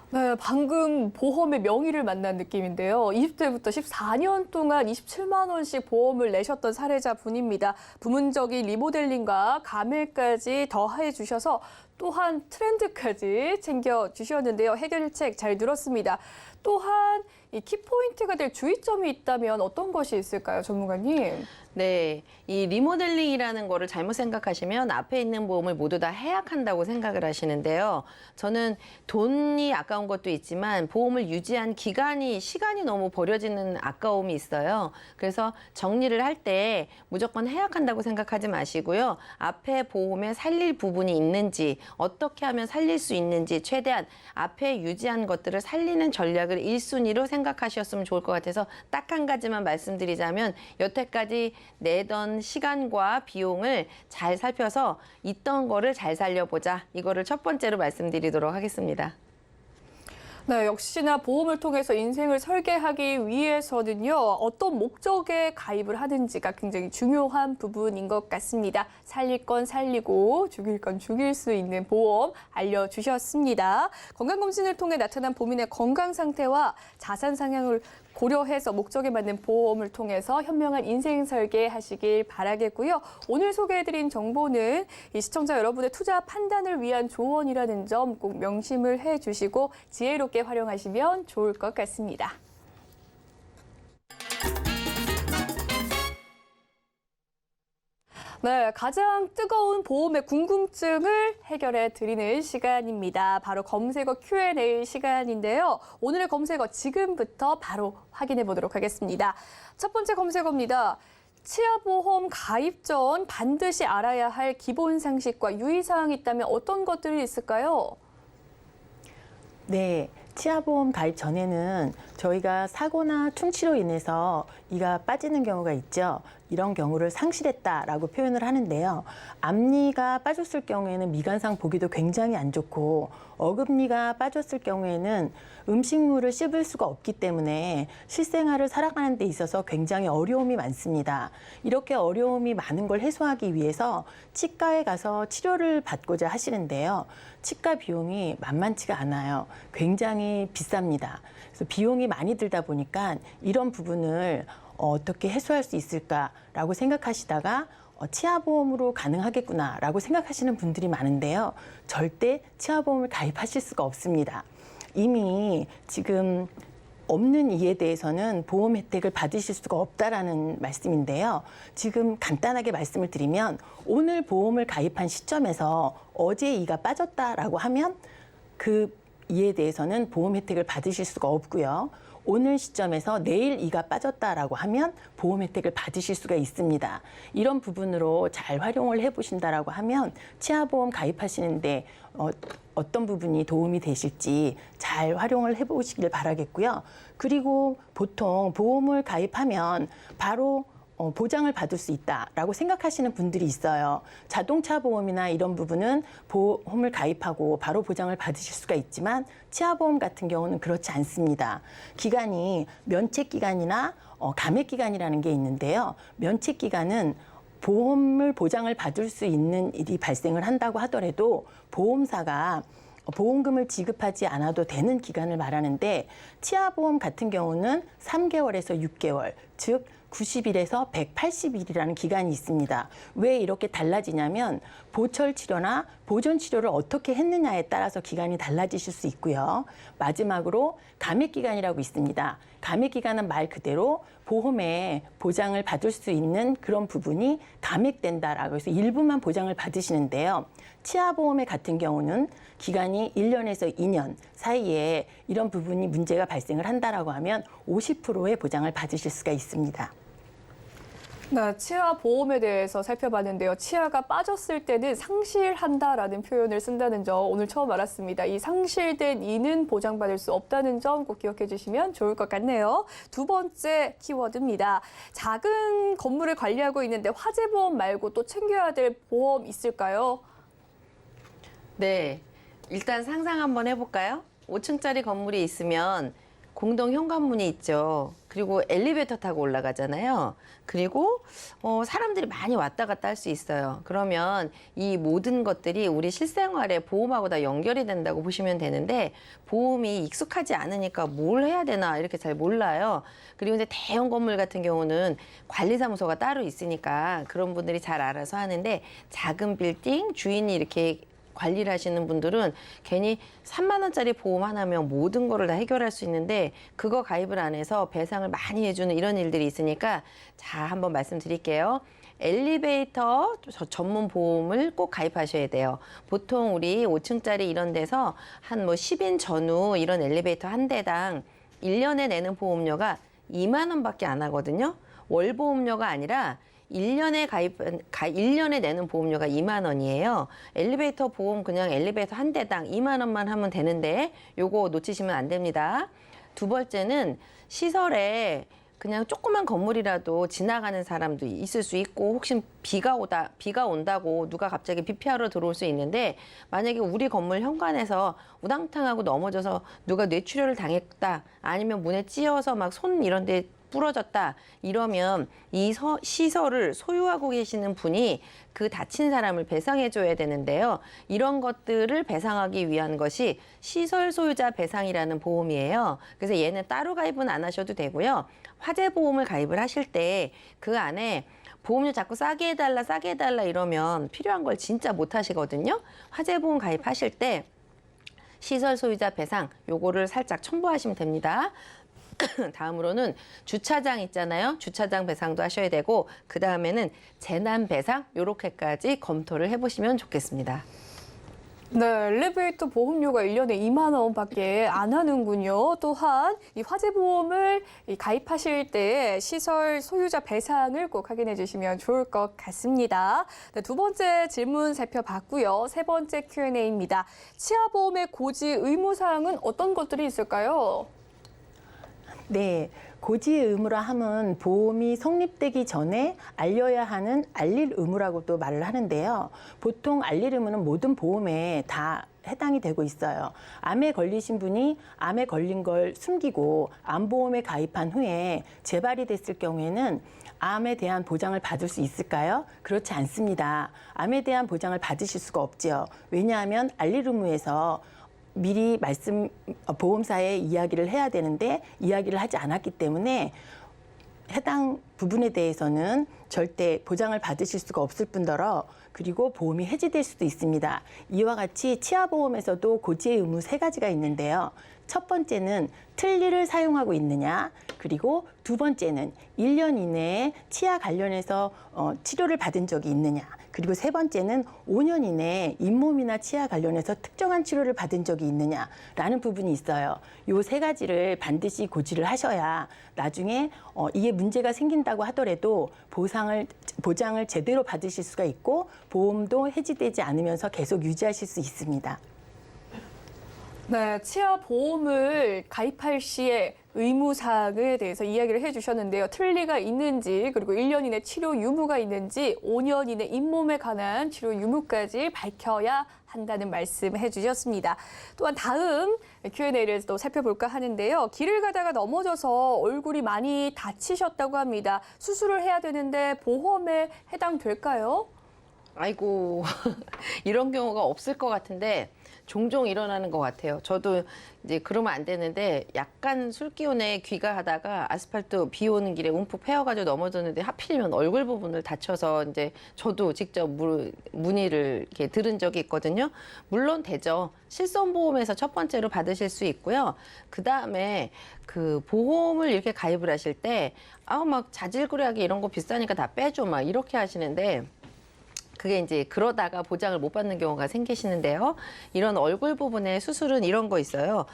네, 방금 보험의 명의를 만난 느낌인데요. 20대부터 14년 동안 27만 원씩 보험을 내셨던 사례자분입니다. 부문적인 리모델링과 감액까지 더해 주셔서 또한 트렌드까지 챙겨주셨는데요. 해결책 잘 들었습니다. 또한 이 키포인트가 될 주의점이 있다면 어떤 것이 있을까요, 전문가님? 네, 이 리모델링이라는 거를 잘못 생각하시면 앞에 있는 보험을 모두 다 해약한다고 생각을 하시는데요. 저는 돈이 아까운 것도 있지만 보험을 유지한 시간이 너무 버려지는 아까움이 있어요. 그래서 정리를 할 때 무조건 해약한다고 생각하지 마시고요. 앞에 보험에 살릴 부분이 있는지, 어떻게 하면 살릴 수 있는지 최대한 앞에 유지한 것들을 살리는 전략을 1순위로 생각하셨으면 좋을 것 같아서 딱 한 가지만 말씀드리자면 여태까지 내던 시간과 비용을 잘 살펴서 있던 거를 잘 살려보자. 이거를 첫 번째로 말씀드리도록 하겠습니다. 네, 역시나 보험을 통해서 인생을 설계하기 위해서는요, 어떤 목적에 가입을 하는지가 굉장히 중요한 부분인 것 같습니다. 살릴 건 살리고 죽일 건 죽일 수 있는 보험 알려주셨습니다. 건강검진을 통해 나타난 본인의 건강 상태와 자산 상향을 고려해서 목적에 맞는 보험을 통해서 현명한 인생 설계하시길 바라겠고요. 오늘 소개해드린 정보는 이 시청자 여러분의 투자 판단을 위한 조언이라는 점 꼭 명심을 해주시고 지혜롭게 활용하시면 좋을 것 같습니다. 네, 가장 뜨거운 보험의 궁금증을 해결해 드리는 시간입니다. 바로 검색어 Q&A 시간인데요. 오늘의 검색어 지금부터 바로 확인해 보도록 하겠습니다. 첫 번째 검색어입니다. 치아보험 가입 전 반드시 알아야 할 기본 상식과 유의사항이 있다면 어떤 것들이 있을까요? 네, 치아보험 가입 전에는 저희가 사고나 충치로 인해서 이가 빠지는 경우가 있죠. 이런 경우를 상실했다라고 표현을 하는데요. 앞니가 빠졌을 경우에는 미관상 보기도 굉장히 안 좋고 어금니가 빠졌을 경우에는 음식물을 씹을 수가 없기 때문에 실생활을 살아가는 데 있어서 굉장히 어려움이 많습니다. 이렇게 어려움이 많은 걸 해소하기 위해서 치과에 가서 치료를 받고자 하시는데요. 치과 비용이 만만치가 않아요. 굉장히 비쌉니다. 그래서 비용이 많이 들다 보니까 이런 부분을 어떻게 해소할 수 있을까라고 생각하시다가 치아보험으로 가능하겠구나라고 생각하시는 분들이 많은데요. 절대 치아보험을 가입하실 수가 없습니다. 이미 지금 없는 이에 대해서는 보험 혜택을 받으실 수가 없다라는 말씀인데요. 지금 간단하게 말씀을 드리면 오늘 보험을 가입한 시점에서 어제 이가 빠졌다라고 하면 그 이에 대해서는 보험 혜택을 받으실 수가 없고요. 오늘 시점에서 내일 이가 빠졌다라고 하면 보험 혜택을 받으실 수가 있습니다. 이런 부분으로 잘 활용을 해보신다라고 하면 치아보험 가입하시는데 어떤 부분이 도움이 되실지 잘 활용을 해보시길 바라겠고요. 그리고 보통 보험을 가입하면 바로 보장을 받을 수 있다라고 생각하시는 분들이 있어요. 자동차 보험이나 이런 부분은 보험을 가입하고 바로 보장을 받으실 수가 있지만 치아보험 같은 경우는 그렇지 않습니다. 기간이 면책기간이나 감액기간이라는 게 있는데요. 면책기간은 보험을 보장을 받을 수 있는 일이 발생을 한다고 하더라도 보험사가 보험금을 지급하지 않아도 되는 기간을 말하는데 치아보험 같은 경우는 3개월에서 6개월, 즉 90일에서 180일이라는 기간이 있습니다. 왜 이렇게 달라지냐면 보철 치료나 보존 치료를 어떻게 했느냐에 따라서 기간이 달라지실 수 있고요. 마지막으로 감액 기간이라고 있습니다. 감액 기간은 말 그대로 보험에 보장을 받을 수 있는 그런 부분이 감액된다라고 해서 일부만 보장을 받으시는데요. 치아보험의 같은 경우는 기간이 1년에서 2년 사이에 이런 부분이 문제가 발생을 한다라고 하면 50%의 보장을 받으실 수가 있습니다. 네, 치아 보험에 대해서 살펴봤는데요. 치아가 빠졌을 때는 상실한다라는 표현을 쓴다는 점 오늘 처음 알았습니다. 이 상실된 이는 보장받을 수 없다는 점 꼭 기억해 주시면 좋을 것 같네요. 두 번째 키워드입니다. 작은 건물을 관리하고 있는데 화재보험 말고 또 챙겨야 될 보험 있을까요? 네, 일단 상상 한번 해볼까요? 5층짜리 건물이 있으면 공동 현관문이 있죠. 그리고 엘리베이터 타고 올라가잖아요. 그리고 사람들이 많이 왔다 갔다 할 수 있어요. 그러면 이 모든 것들이 우리 실생활에 보험하고 다 연결이 된다고 보시면 되는데 보험이 익숙하지 않으니까 뭘 해야 되나 이렇게 잘 몰라요. 그리고 이제 대형 건물 같은 경우는 관리사무소가 따로 있으니까 그런 분들이 잘 알아서 하는데 작은 빌딩 주인이 이렇게 관리를 하시는 분들은 괜히 3만 원짜리 보험 하나면 모든 거를 다 해결할 수 있는데 그거 가입을 안 해서 배상을 많이 해주는 이런 일들이 있으니까 자, 한번 말씀드릴게요. 엘리베이터 전문 보험을 꼭 가입하셔야 돼요. 보통 우리 5층짜리 이런 데서 한 10인 전후 이런 엘리베이터 한 대당 1년에 내는 보험료가 2만 원밖에 안 하거든요. 월 보험료가 아니라 1년에 내는 보험료가 2만 원이에요. 엘리베이터 보험 그냥 엘리베이터 한 대당 2만 원만 하면 되는데 요거 놓치시면 안 됩니다. 두 번째는 시설에 그냥 조그만 건물이라도 지나가는 사람도 있을 수 있고 혹시 비가 온다고 누가 갑자기 비 피하러 들어올 수 있는데 만약에 우리 건물 현관에서 우당탕하고 넘어져서 누가 뇌출혈을 당했다 아니면 문에 찧어서 막 손 이런 데 부러졌다 이러면 이 시설을 소유하고 계시는 분이 그 다친 사람을 배상해 줘야 되는데요. 이런 것들을 배상하기 위한 것이 시설 소유자 배상이라는 보험이에요. 그래서 얘는 따로 가입은 안 하셔도 되고요. 화재 보험을 가입을 하실 때 그 안에 보험료 자꾸 싸게 해달라 이러면 필요한 걸 진짜 못 하시거든요. 화재 보험 가입하실 때 시설 소유자 배상 요거를 살짝 첨부하시면 됩니다. 다음으로는 주차장 있잖아요. 주차장 배상도 하셔야 되고 그 다음에는 재난 배상 요렇게까지 검토를 해보시면 좋겠습니다. 네, 엘리베이터 보험료가 1년에 2만 원밖에 안 하는군요. 또한 이 화재보험을 가입하실 때 시설 소유자 배상을 꼭 확인해 주시면 좋을 것 같습니다. 네, 두 번째 질문 살펴봤고요. 세 번째 Q&A입니다. 치아보험의 고지 의무사항은 어떤 것들이 있을까요? 네, 고지 의무라 함은 보험이 성립되기 전에 알려야 하는 알릴 의무라고 또 말을 하는데요. 보통 알릴 의무는 모든 보험에 다 해당이 되고 있어요. 암에 걸리신 분이 암에 걸린 걸 숨기고 암보험에 가입한 후에 재발이 됐을 경우에는 암에 대한 보장을 받을 수 있을까요? 그렇지 않습니다. 암에 대한 보장을 받으실 수가 없지요. 왜냐하면 알릴 의무에서 미리 보험사에 이야기를 해야 되는데 이야기를 하지 않았기 때문에 해당 부분에 대해서는 절대 보장을 받으실 수가 없을 뿐더러 그리고 보험이 해지될 수도 있습니다. 이와 같이 치아보험에서도 고지의 의무 3가지가 있는데요. 첫 번째는 틀니를 사용하고 있느냐, 그리고 두 번째는 1년 이내에 치아 관련해서 치료를 받은 적이 있느냐, 그리고 세 번째는 5년 이내에 잇몸이나 치아 관련해서 특정한 치료를 받은 적이 있느냐라는 부분이 있어요. 요 세 가지를 반드시 고지를 하셔야 나중에 이게 문제가 생긴다고 하더라도 보장을 제대로 받으실 수가 있고 보험도 해지되지 않으면서 계속 유지하실 수 있습니다. 네, 치아 보험을 가입할 시에 의무사항에 대해서 이야기를 해주셨는데요. 틀니가 있는지, 그리고 1년 이내 치료 유무가 있는지, 5년 이내 잇몸에 관한 치료 유무까지 밝혀야 한다는 말씀 해주셨습니다. 또한 다음 Q&A를 또 살펴볼까 하는데요. 길을 가다가 넘어져서 얼굴이 많이 다치셨다고 합니다. 수술을 해야 되는데 보험에 해당될까요? 아이고, 이런 경우가 없을 것 같은데 종종 일어나는 것 같아요. 저도 이제 그러면 안 되는데 약간 술 기운에 귀가하다가 아스팔트 비 오는 길에 움푹 패여가지고 넘어졌는데 하필이면 얼굴 부분을 다쳐서 이제 저도 직접 문의를 이렇게 들은 적이 있거든요. 물론 되죠. 실손보험에서 첫 번째로 받으실 수 있고요. 그 다음에 그 보험을 이렇게 가입을 하실 때 막 자질구레하게 이런 거 비싸니까 다 빼줘 막 이렇게 하시는데 그게 이제 그러다가 보장을 못 받는 경우가 생기시는데요. 이런 얼굴 부분의 수술은 이런 거 있어요.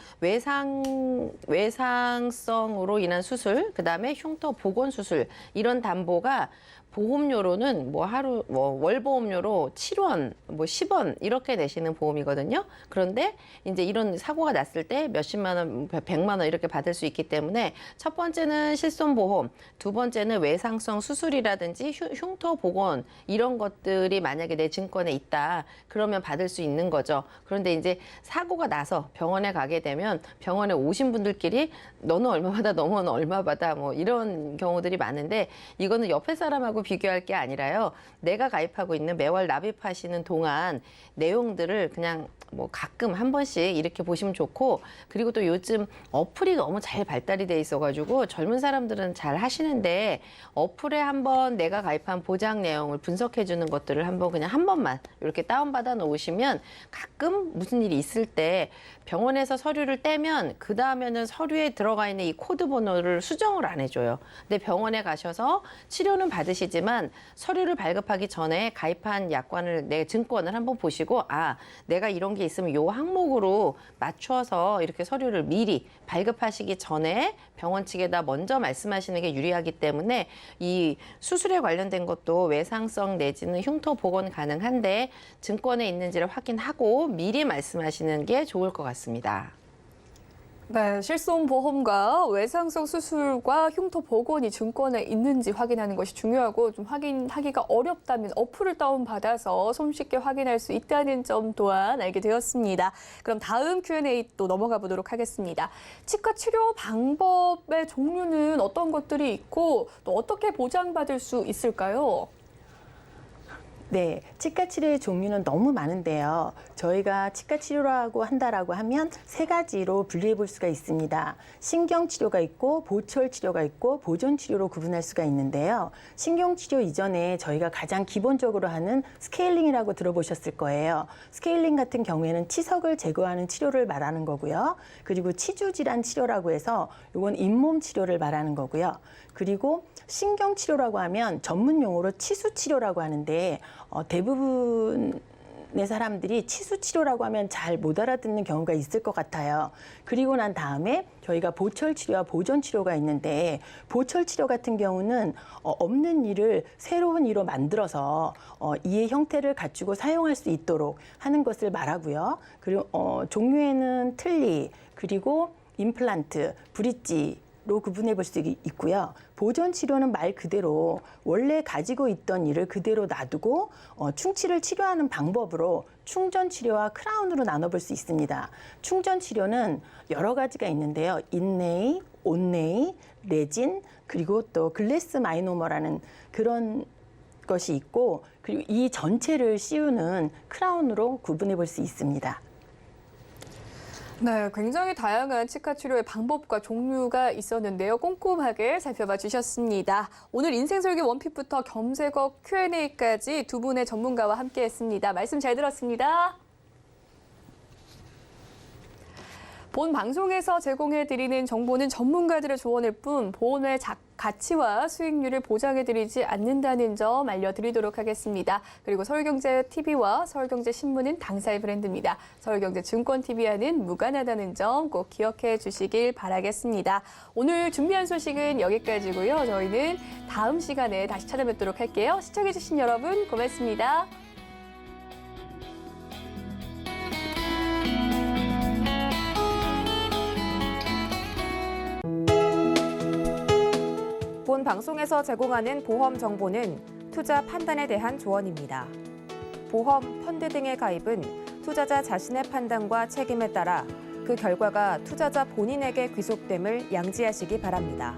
외상성으로 인한 수술, 그다음에 흉터 복원 수술 이런 담보가 보험료로는 월 보험료로 7원, 10원 이렇게 내시는 보험이거든요. 그런데 이제 이런 사고가 났을 때 몇십만 원, 100만 원 이렇게 받을 수 있기 때문에 첫 번째는 실손보험, 두 번째는 외상성 수술이라든지 흉터 복원 이런 것들이 만약에 내 증권에 있다. 그러면 받을 수 있는 거죠. 그런데 이제 사고가 나서 병원에 가게 되면 병원에 오신 분들끼리 너는 얼마 받아, 너는 얼마 받아 뭐 이런 경우들이 많은데 이거는 옆에 사람하고 비교할 게 아니라요. 내가 가입하고 있는 매월 납입하시는 동안 내용들을 그냥 가끔 한 번씩 이렇게 보시면 좋고 그리고 또 요즘 어플이 너무 잘 발달이 돼 있어가지고 젊은 사람들은 잘 하시는데 어플에 한번 내가 가입한 보장 내용을 분석해 주는 것들을 한번 그냥 한 번만 이렇게 다운받아 놓으시면 가끔 무슨 일이 있을 때 병원에서 서류를 떼면 그 다음에는 서류에 들어가 있는 이 코드 번호를 수정을 안 해줘요. 근데 병원에 가셔서 치료는 받으시지만 서류를 발급하기 전에 가입한 약관을 내 증권을 한번 보시고 내가 이런 게 있으면 요 항목으로 맞춰서 이렇게 서류를 미리 발급하시기 전에 병원 측에다 먼저 말씀하시는 게 유리하기 때문에 이 수술에 관련된 것도 외상성 내지는 흉터 복원 가능한데 증권에 있는지를 확인하고 미리 말씀하시는 게 좋을 것 같습니다. 네, 실손보험과 외상성 수술과 흉터 복원이 증권에 있는지 확인하는 것이 중요하고 좀 확인하기가 어렵다면 어플을 다운받아서 손쉽게 확인할 수 있다는 점 또한 알게 되었습니다. 그럼 다음 Q&A 또 넘어가 보도록 하겠습니다. 치과 치료 방법의 종류는 어떤 것들이 있고 또 어떻게 보장받을 수 있을까요? 네, 치과 치료의 종류는 너무 많은데요. 저희가 치과 치료라고 한다라고 하면 세 가지로 분리해 볼 수가 있습니다. 신경 치료가 있고 보철 치료가 있고 보존 치료로 구분할 수가 있는데요. 신경 치료 이전에 저희가 가장 기본적으로 하는 스케일링이라고 들어보셨을 거예요. 스케일링 같은 경우에는 치석을 제거하는 치료를 말하는 거고요. 그리고 치주 질환 치료라고 해서 이건 잇몸 치료를 말하는 거고요. 그리고 신경 치료라고 하면 전문 용어로 치수 치료라고 하는데 대부분의 사람들이 치수 치료라고 하면 잘 못 알아듣는 경우가 있을 것 같아요. 그리고 난 다음에 저희가 보철 치료와 보존 치료가 있는데 보철 치료 같은 경우는 없는 이를 새로운 이로 만들어서 이의 형태를 갖추고 사용할 수 있도록 하는 것을 말하고요. 그리고 종류에는 틀니, 그리고 임플란트, 브릿지 로 구분해 볼 수 있고요. 보존 치료는 말 그대로 원래 가지고 있던 이를 그대로 놔두고 충치를 치료하는 방법으로 충전 치료와 크라운으로 나눠볼 수 있습니다. 충전 치료는 여러 가지가 있는데요. 인레이, 온레이, 레진, 그리고 또 글래스 마이노머라는 그런 것이 있고 그리고 이 전체를 씌우는 크라운으로 구분해 볼 수 있습니다. 네, 굉장히 다양한 치과 치료의 방법과 종류가 있었는데요. 꼼꼼하게 살펴봐 주셨습니다. 오늘 인생설계 원픽부터 겸색어 Q&A까지 두 분의 전문가와 함께했습니다. 말씀 잘 들었습니다. 본 방송에서 제공해드리는 정보는 전문가들의 조언일 뿐 보험의 가치와 수익률을 보장해드리지 않는다는 점 알려드리도록 하겠습니다. 그리고 서울경제TV와 서울경제신문은 당사의 브랜드입니다. 서울경제증권TV와는 무관하다는 점 꼭 기억해 주시길 바라겠습니다. 오늘 준비한 소식은 여기까지고요. 저희는 다음 시간에 다시 찾아뵙도록 할게요. 시청해주신 여러분 고맙습니다. 본 방송에서 제공하는 보험 정보는 투자 판단에 대한 조언입니다. 보험, 펀드 등의 가입은 투자자 자신의 판단과 책임에 따라 그 결과가 투자자 본인에게 귀속됨을 양지하시기 바랍니다.